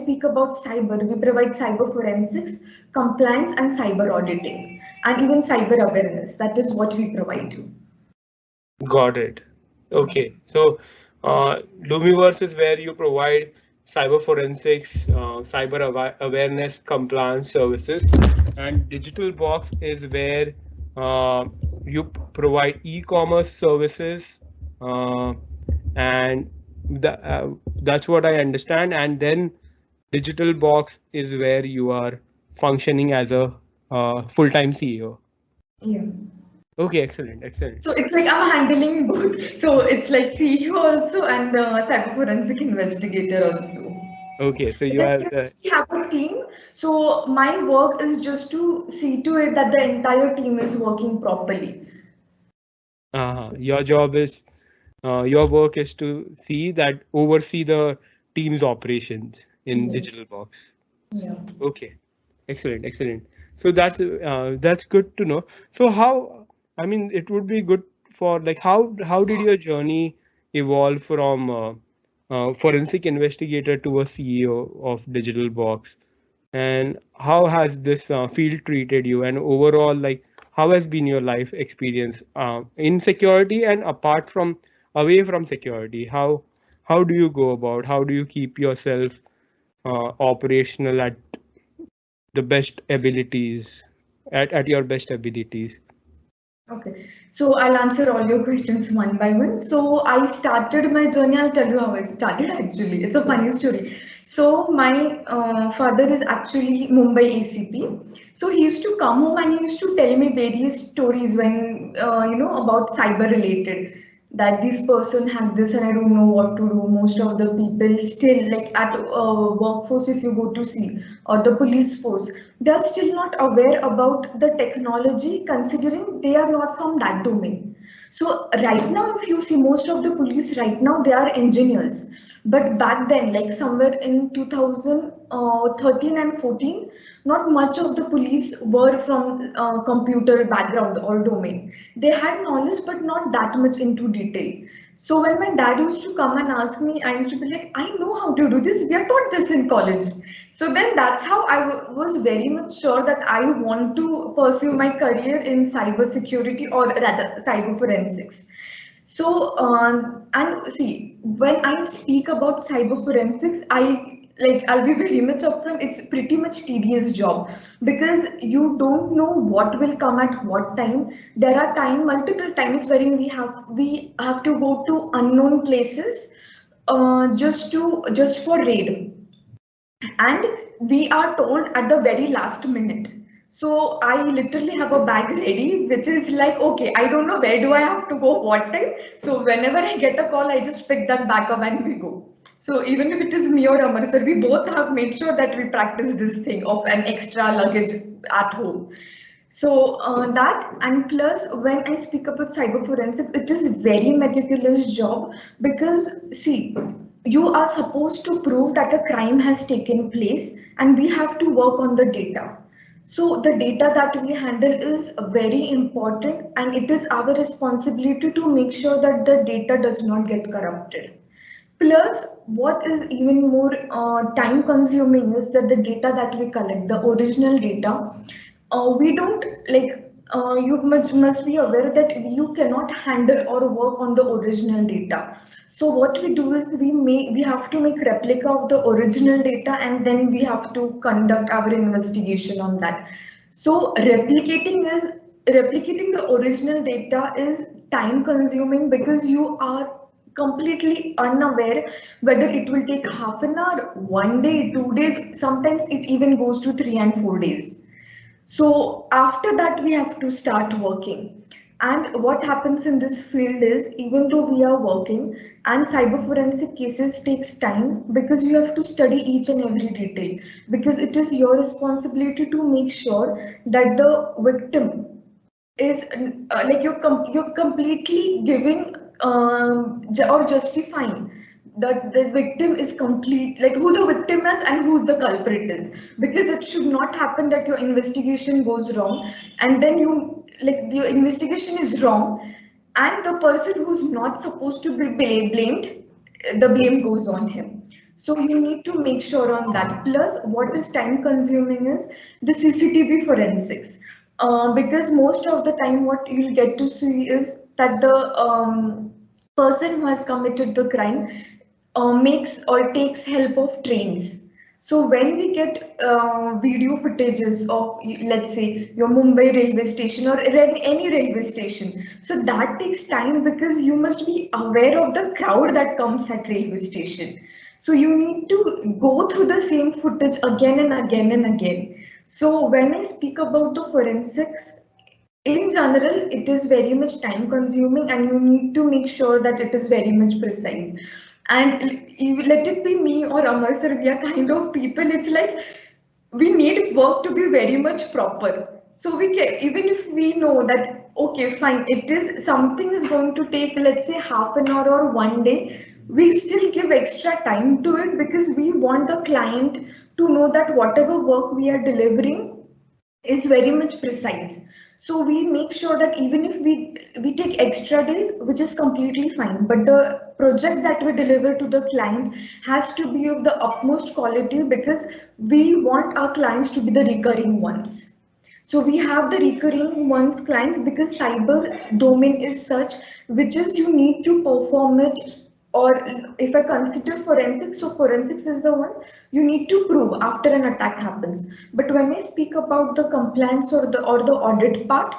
speak about cyber, we provide cyber forensics, compliance, and cyber auditing, and even cyber awareness. That is what we provide you. Got it. Okay. So, Lumiverse is where you provide cyber forensics, awareness, compliance services, and Digital Box is where uh, you provide e-commerce services, uh, and that's what I understand. And then Digital Box is where you are functioning as a full-time CEO. Yeah. Okay, excellent, excellent. So it's like I'm handling both. So it's like CEO also and cyber forensic investigator also. Okay, so you Because are the since we have a team, so my work is just to see to it that the entire team is working properly. your job is your work is to see that oversee the team's operations in Digital Yes. Box. Yeah. Okay, excellent, excellent. So that's good to know. So how, I mean, it would be good for like how did your journey evolve from forensic investigator to a CEO of Digital Box? And how has this field treated you, and overall, like, how has been your life experience in security and apart from away from security? How do you go about, how do you keep yourself operational at the best abilities, at your best abilities? Okay, so I'll answer all your questions one by one. So I started my journey. I'll tell you how I started actually. It's a funny story. So my father is actually Mumbai ACP. So he used to come home and he used to tell me various stories when about cyber related. That this person had this and I don't know what to do. Most of the people still like at workforce, if you go to see, or the police force, they are still not aware about the technology considering they are not from that domain. So right now, if you see most of the police right now, they are engineers. But back then, like somewhere in 2013 and 14, not much of the police were from computer background or domain. They had knowledge, but not that much into detail. So when my dad used to come and ask me, I used to be like, I know how to do this. We are taught this in college. So then that's how I was very much sure that I want to pursue my career in cyber security or rather cyber forensics. So, and see, when I speak about cyber forensics, I'll be very much upfront. It's pretty much tedious job because you don't know what will come at what time. There are multiple times wherein we have to go to unknown places, just for raid, and we are told at the very last minute. So I literally have a bag ready which is like, okay, I don't know where do I have to go, what time. So whenever I get a call, I just pick that bag up and we go. So even if it is me or Amar sir, we both have made sure that we practice this thing of an extra luggage at home. So that, and plus when I speak about cyber forensics, it is very meticulous job because see, you are supposed to prove that a crime has taken place and we have to work on the data. So the data that we handle is very important and it is our responsibility to make sure that the data does not get corrupted. Plus, what is even more time consuming is that the data that we collect, the original data, we don't like, you must be aware that you cannot handle or work on the original data. So what we do is we have to make replica of the original data and then we have to conduct our investigation on that. So replicating the original data is time consuming because you are completely unaware whether it will take half an hour, 1 day, 2 days, sometimes it even goes to 3 and 4 days. So after that, we have to start working. And what happens in this field is, even though we are working, and cyber forensic cases takes time because you have to study each and every detail because it is your responsibility to make sure that the victim is like you're completely giving or justifying that the victim is complete, like who the victim is and who the culprit is, because it should not happen that your investigation goes wrong and then you like your investigation is wrong and the person who's not supposed to be blamed, the blame goes on him. So you need to make sure on that. Plus, what is time consuming is the CCTV forensics. Because most of the time, what you'll get to see is that the person who has committed the crime makes or takes help of trains. So when we get video footages of, let's say, your Mumbai railway station or any railway station, so that takes time because you must be aware of the crowd that comes at railway station. So you need to go through the same footage again and again and again. So when I speak about the forensics, in general, it is very much time consuming and you need to make sure that it is very much precise. And let it be me or Amar sir, we are kind of people, it's like we need work to be very much proper. So we can, even if we know that, okay, fine, it is something is going to take, let's say, half an hour or one day, we still give extra time to it because we want the client to know that whatever work we are delivering is very much precise. So we make sure that even if we take extra days, which is completely fine, but the project that we deliver to the client has to be of the utmost quality because we want our clients to be the recurring ones. So we have the recurring ones clients because cyber domain is such which is you need to perform it, or if I consider forensics, so forensics is the ones you need to prove after an attack happens. But when I speak about the compliance or the audit part,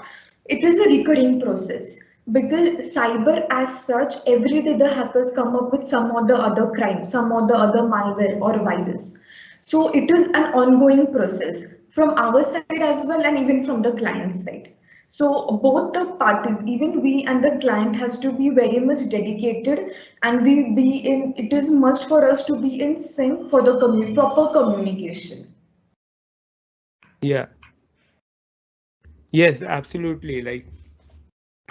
it is a recurring process because cyber as such, every day the hackers come up with some or the other crime, some or the other malware or virus. So it is an ongoing process from our side as well and even from the client's side. So both the parties, even we and the client, has to be very much dedicated, and we be in. It is must for us to be in sync for the proper communication. Yeah. Yes, absolutely. Like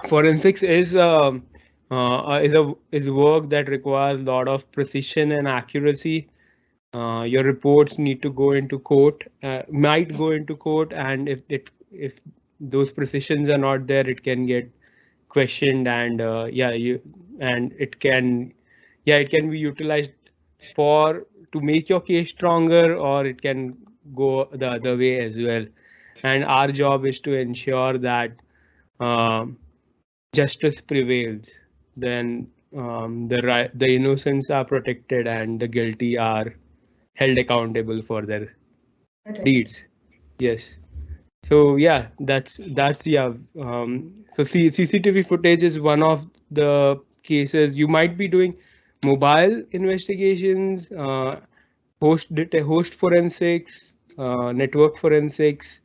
forensics is work that requires a lot of precision and accuracy. Your reports need to go into court, might go into court, and if those precisions are not there, it can get questioned, and it can be utilized for to make your case stronger, or it can go the other way as well. And our job is to ensure that um, justice prevails, then the innocents are protected and the guilty are held accountable for their Right. deeds. Yes. So yeah, that's yeah. So CCTV footage is one of the cases. You might be doing mobile investigations, host forensics, network forensics.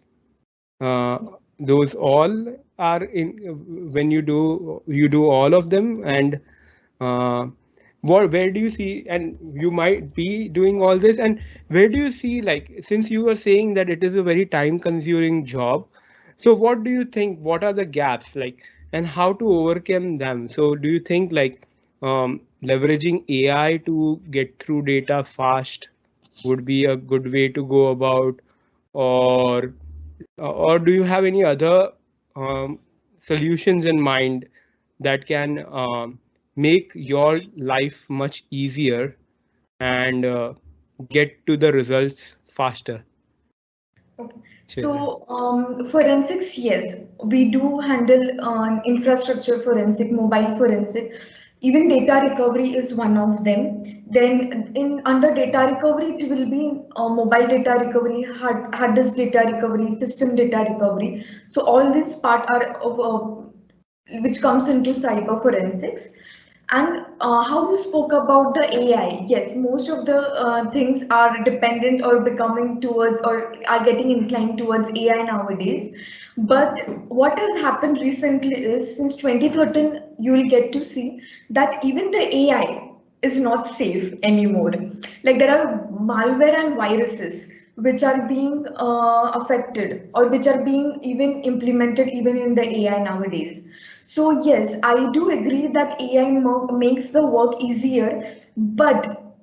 Uh, those all are in when you do all of them. And uh, where do you see, and you might be doing all this, and where do you see, like, since you were saying that it is a very time consuming job, so what do you think, what are the gaps, like, and how to overcome them? So do you think, like, leveraging AI to get through data fast would be a good way to go about, or do you have any other um, solutions in mind that can make your life much easier and get to the results faster? Okay. Shweta? So, forensics, yes, we do handle infrastructure forensic, mobile forensic. Even data recovery is one of them. Then, in under data recovery, it will be mobile data recovery, hard disk data recovery, system data recovery. So, all these part are of which comes into cyber forensics. And how you spoke about the AI, yes, most of the things are dependent or becoming towards or are getting inclined towards AI nowadays. But what has happened recently is since 2013, you will get to see that even the AI is not safe anymore. Like there are malware and viruses which are being affected or which are being even implemented even in the AI nowadays. So yes, I do agree that AI makes the work easier, but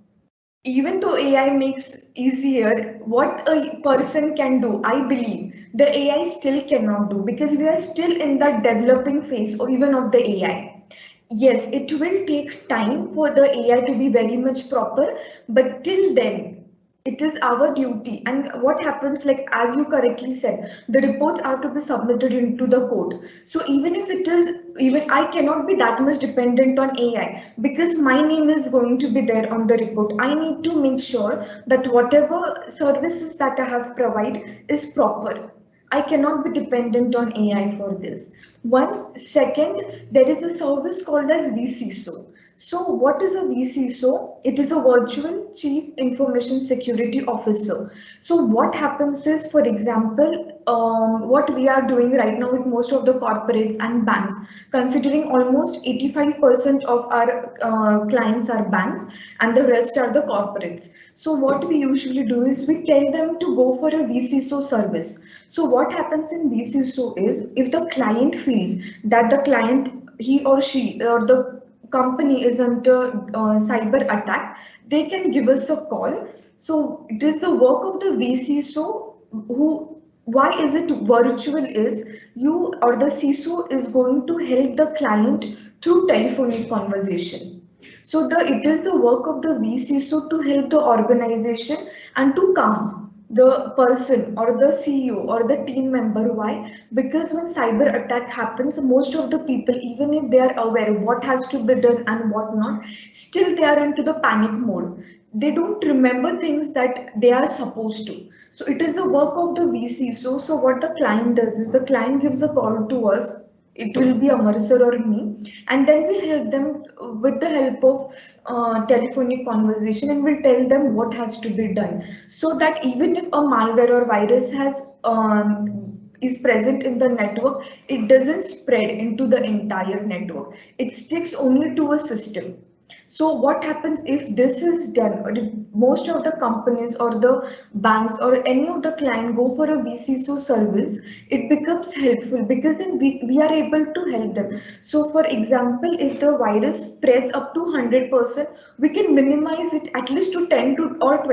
even though AI makes easier, what a person can do, I believe the AI still cannot do because we are still in that developing phase or even of the AI. Yes, it will take time for the AI to be very much proper, but till then, it is our duty. And what happens, like as you correctly said, the reports are to be submitted into the code. So even if it is, even I cannot be that much dependent on AI because my name is going to be there on the report. I need to make sure that whatever services that I have provided is proper. I cannot be dependent on AI for this. One second, there is a service called as vCISO. So what is a vCISO? It is a virtual chief information security officer. So what happens is, for example, what we are doing right now with most of the corporates and banks, considering almost 85% of our clients are banks and the rest are the corporates. So what we usually do is we tell them to go for a vCISO service. So what happens in vCISO is, if the client feels that the client, he or she or the company is under cyber attack, they can give us a call. So it is the work of the vCISO who, why is it virtual is, you or the CISO is going to help the client through telephonic conversation. So it is the work of the vCISO to help the organization and to calm the person or the CEO or the team member. Why? Because when cyber attack happens, most of the people, even if they are aware what has to be done and what not, still they are into the panic mode. They don't remember things that they are supposed to. So it is the work of the vCISO. So what the client does is, the client gives a call to us, it will be Amar sir or me, and then we'll help them with the help of telephonic conversation, and we'll tell them what has to be done, so that even if a malware or virus has is present in the network, it doesn't spread into the entire network. It sticks only to a system. So what happens if this is done, or if most of the companies or the banks or any of the client go for a vCISO service, it becomes helpful because then we are able to help them. So for example, if the virus spreads up to 100%, we can minimize it at least to 10 to or